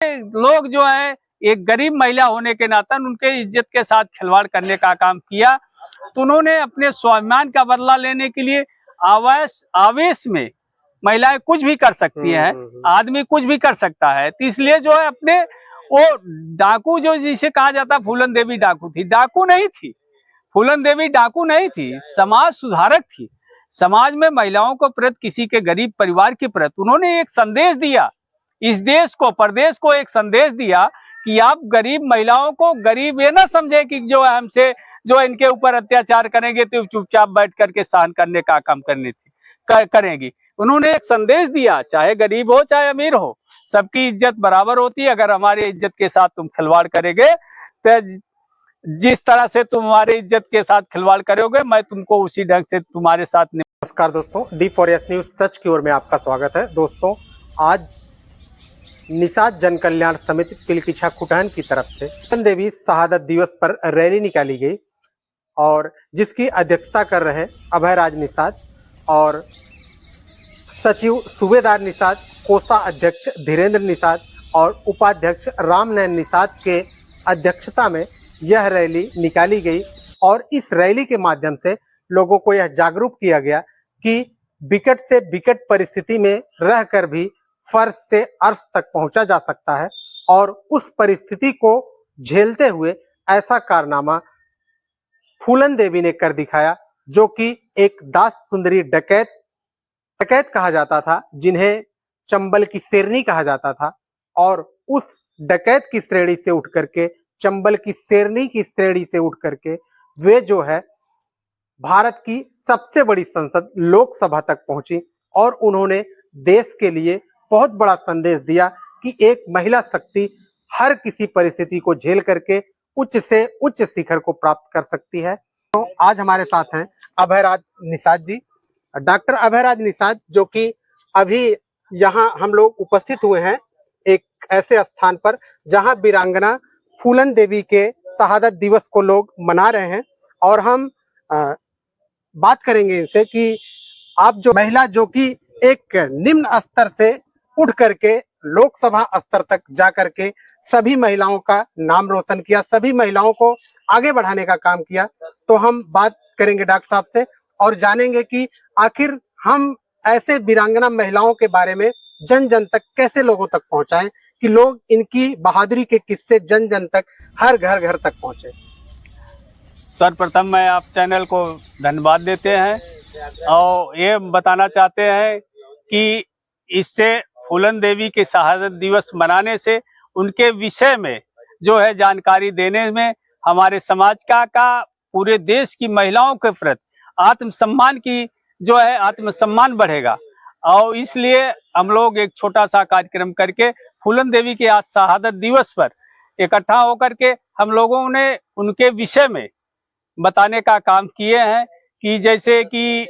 लोग जो है एक गरीब महिला होने के नाते उनके इज्जत के साथ खिलवाड़ करने का काम किया। तो उन्होंने अपने स्वाभिमान का बदला लेने के लिए आवेश में महिलाएं कुछ भी कर सकती हैं, आदमी कुछ भी कर सकता है। तो इसलिए जो है अपने वो डाकू जो जिसे कहा जाता, फूलन देवी डाकू थी, डाकू नहीं थी। फूलन देवी डाकू नहीं थी, समाज सुधारक थी। समाज में महिलाओं को प्रति, किसी के गरीब परिवार के प्रति उन्होंने एक संदेश दिया। इस देश को, प्रदेश को एक संदेश दिया कि आप गरीब महिलाओं को गरीब ये ना समझे कि जो हमसे जो इनके ऊपर अत्याचार करेंगे तो चुपचाप बैठ करके सहन करने का काम करेंगी। उन्होंने एक संदेश दिया, चाहे गरीब हो चाहे अमीर हो, सबकी इज्जत बराबर होती है। अगर हमारी इज्जत के साथ तुम खिलवाड़ करेंगे तो जिस तरह से तुम हमारी इज्जत के साथ खिलवाड़ करोगे, मैं तुमको उसी ढंग से तुम्हारे साथ। नमस्कार दोस्तों, D4S न्यूज सच की ओर में आपका स्वागत है। दोस्तों, आज निषाद जन कल्याण समिति पिलकिछा खुटहन की तरफ से फूलन देवी शहादत दिवस पर रैली निकाली गई और जिसकी अध्यक्षता कर रहे अभयराज निषाद और सचिव सूबेदार निषाद, कोषा अध्यक्ष धीरेन्द्र निषाद और उपाध्यक्ष रामनयन निषाद के अध्यक्षता में यह रैली निकाली गई। और इस रैली के माध्यम से लोगों को यह जागरूक किया गया कि विकट से विकट परिस्थिति में रहकर भी फर्श से अर्श तक पहुंचा जा सकता है और उस परिस्थिति को झेलते हुए ऐसा कारनामा फूलन देवी ने कर दिखाया, जो कि एक दास सुंदरी डकैत कहा जाता था, जिन्हें चंबल की शेरनी कहा जाता था। और उस डकैत की श्रेणी से उठ करके, चंबल की शेरनी की श्रेणी से उठ करके वे जो है भारत की सबसे बड़ी संसद लोकसभा तक पहुंची और उन्होंने देश के लिए बहुत बड़ा संदेश दिया कि एक महिला शक्ति हर किसी परिस्थिति को झेल करके उच्च से उच्च शिखर को प्राप्त कर सकती है। तो आज हमारे साथ हैं अभयराज निषाद जी, डॉक्टर अभयराज निषाद, जो कि अभी यहाँ हम लोग उपस्थित हुए हैं एक ऐसे स्थान पर जहां वीरांगना फूलन देवी के शहादत दिवस को लोग मना रहे हैं। और हम बात करेंगे इनसे कि आप जो महिला जो कि एक निम्न स्तर से उठ करके लोकसभा स्तर तक जा करके सभी महिलाओं का नाम रोशन किया, सभी महिलाओं को आगे बढ़ाने का काम किया, तो हम बात करेंगे डॉक्टर साहब से और जानेंगे कि आखिर हम ऐसे वीरांगना महिलाओं के बारे में जन जन तक कैसे लोगों तक पहुंचाएं कि लोग इनकी बहादुरी के किस्से जन जन तक, हर घर घर तक पहुंचे। सर्वप्रथम मैं आप चैनल को धन्यवाद देते हैं और ये बताना चाहते हैं कि इससे फूलन देवी के शहादत दिवस मनाने से उनके विषय में जो है जानकारी देने में हमारे समाज का पूरे देश की महिलाओं के प्रति आत्मसम्मान की जो है आत्मसम्मान बढ़ेगा। और इसलिए हम लोग एक छोटा सा कार्यक्रम करके फूलन देवी के आज शहादत दिवस पर इकट्ठा होकर के हम लोगों ने उनके विषय में बताने का काम किए हैं कि जैसे कि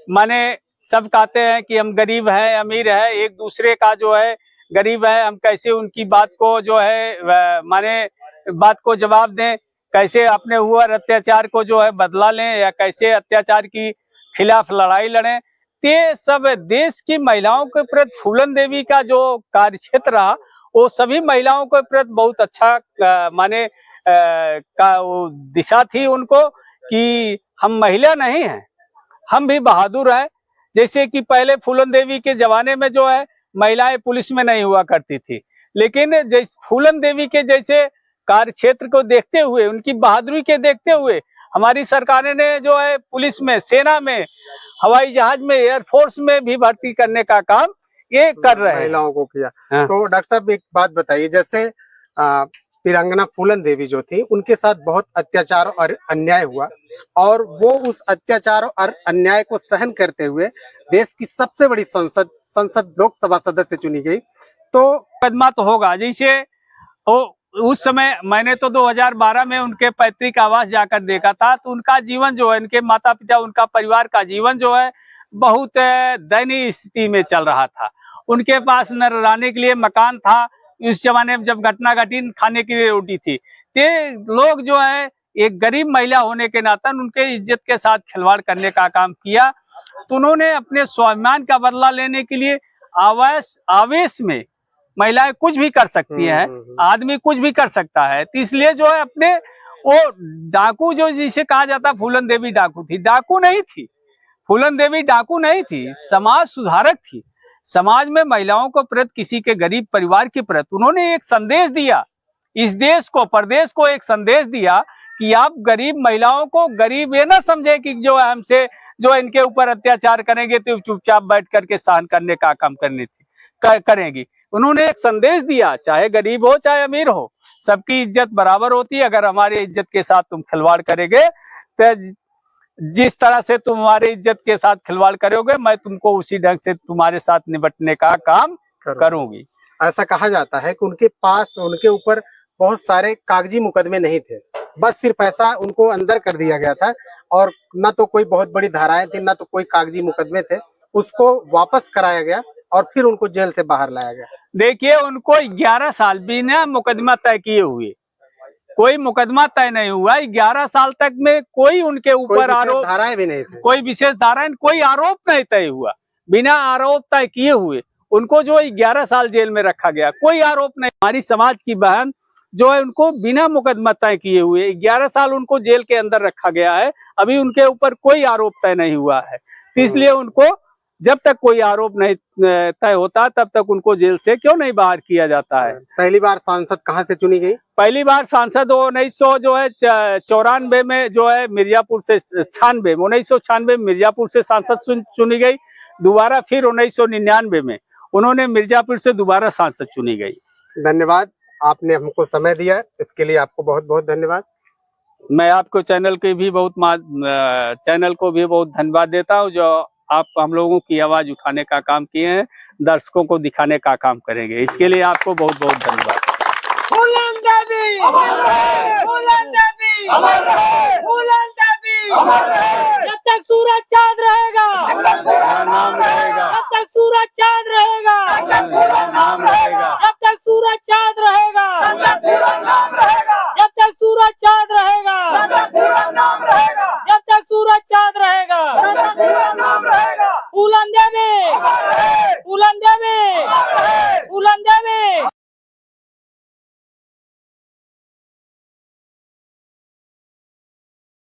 माने सब कहते हैं कि हम गरीब हैं अमीर हैं, एक दूसरे का जो है गरीब है, हम कैसे उनकी बात को जो है माने बात को जवाब दें, कैसे अपने हुए अत्याचार को जो है बदला लें या कैसे अत्याचार की खिलाफ लड़ाई लड़ें। ये सब देश की महिलाओं के प्रति फूलन देवी का जो कार्य क्षेत्र रहा वो सभी महिलाओं के प्रति बहुत अच्छा माने का वो दिशा थी उनको कि हम महिला नहीं हैं, हम भी बहादुर हैं। जैसे कि पहले फूलन देवी के जमाने में जो है महिलाएं पुलिस में नहीं हुआ करती थी, लेकिन जैसे फूलन देवी के जैसे कार्य क्षेत्र को देखते हुए, उनकी बहादुरी के देखते हुए हमारी सरकार ने जो है पुलिस में, सेना में, हवाई जहाज में, एयरफोर्स में भी भर्ती करने का काम ये कर रहे हैं, महिलाओं को किया। तो डॉक्टर साहब एक बात बताइए, जैसे वीरांगना फूलन देवी जो थी उनके साथ बहुत अत्याचार और अन्याय हुआ और वो उस अत्याचार और अन्याय को सहन करते हुए देश की सबसे बड़ी संसद लोकसभा सदस्य चुनी गई। तो मुकदमा तो होगा, जैसे उस समय मैंने तो 2012 में उनके पैतृक आवास जाकर देखा था, तो उनका जीवन जो है, उनके माता पिता, उनका परिवार का जीवन जो है बहुत दयनीय स्थिति में चल रहा था। उनके पास न रहने के लिए मकान था, उस जमाने में जब घटना घटी खाने के लिए रोटी थी। ते लोग जो है एक गरीब महिला होने के नाते उनके इज्जत के साथ खिलवाड़ करने का काम किया। तो उन्होंने अपने स्वाभिमान का बदला लेने के लिए आवेश में महिलाएं कुछ भी कर सकती हैं, आदमी कुछ भी कर सकता है। तो इसलिए जो है अपने वो डाकू जो जिसे कहा जाता, फूलन देवी डाकू थी, डाकू नहीं थी। फूलन देवी डाकू नहीं थी, समाज सुधारक थी। समाज में महिलाओं को प्रति, किसी के गरीब परिवार के प्रति उन्होंने एक संदेश दिया, इस देश को, प्रदेश को एक संदेश दिया कि आप गरीब महिलाओं को गरीब ये ना समझे कि जो हमसे जो इनके ऊपर अत्याचार करेंगे तो चुपचाप बैठ करके सहन करने का काम करेंगी। उन्होंने एक संदेश दिया, चाहे गरीब हो चाहे अमीर हो, सबकी इज्जत बराबर होती है। अगर हमारी इज्जत के साथ तुम खिलवाड़ करेंगे तो जिस तरह से तुम हमारी इज्जत के साथ खिलवाड़ करोगे, मैं तुमको उसी ढंग से तुम्हारे साथ निपटने का काम करूंगी। ऐसा कहा जाता है कि उनके पास, उनके ऊपर बहुत सारे कागजी मुकदमे नहीं थे, बस सिर्फ ऐसा उनको अंदर कर दिया गया था और न तो कोई बहुत बड़ी धाराएं थी, न तो कोई कागजी मुकदमे थे। उसको वापस कराया गया और फिर उनको जेल से बाहर लाया गया। देखिए, उनको 11 साल बिना मुकदमा तय किए हुए, कोई मुकदमा तय नहीं हुआ। 11 साल तक में कोई उनके ऊपर आरोप, धाराएं भी नहीं थी, कोई विशेष धाराएं, कोई आरोप नहीं तय हुआ। बिना आरोप तय किए हुए उनको जो 11 साल जेल में रखा गया, कोई आरोप नहीं। हमारी समाज की बहन जो है उनको बिना मुकदमा तय किए हुए 11 साल उनको जेल के अंदर रखा गया है। अभी उनके ऊपर कोई आरोप तय नहीं हुआ है। तो इसलिए उनको जब तक कोई आरोप नहीं तय होता तब तक उनको जेल से क्यों नहीं बाहर किया जाता है। पहली बार सांसद कहाँ से चुनी गई? पहली बार सांसद 1994 में जो है मिर्जापुर से, 1996 में मिर्जापुर से सांसद चुनी गई। दोबारा फिर 1999 में उन्होंने मिर्जापुर से दोबारा सांसद चुनी गई। धन्यवाद, आपने हमको समय दिया, इसके लिए आपको बहुत बहुत धन्यवाद। मैं आपको चैनल को भी बहुत धन्यवाद देता हूँ, जो आप हम लोगों की आवाज उठाने का काम किए हैं, दर्शकों को दिखाने का काम करेंगे। इसके लिए आपको बहुत बहुत धन्यवाद। फूलन देवी अमर रहे, फूलन देवी अमर रहे, फूलन देवी अमर रहे। जब तक सूरज चांद रहेगा, नाम रहेगा। जब तक सूरज चांद रहेगा, नाम रहेगा। जब तक सूरज चांद रहेगा, नाम रहेगा।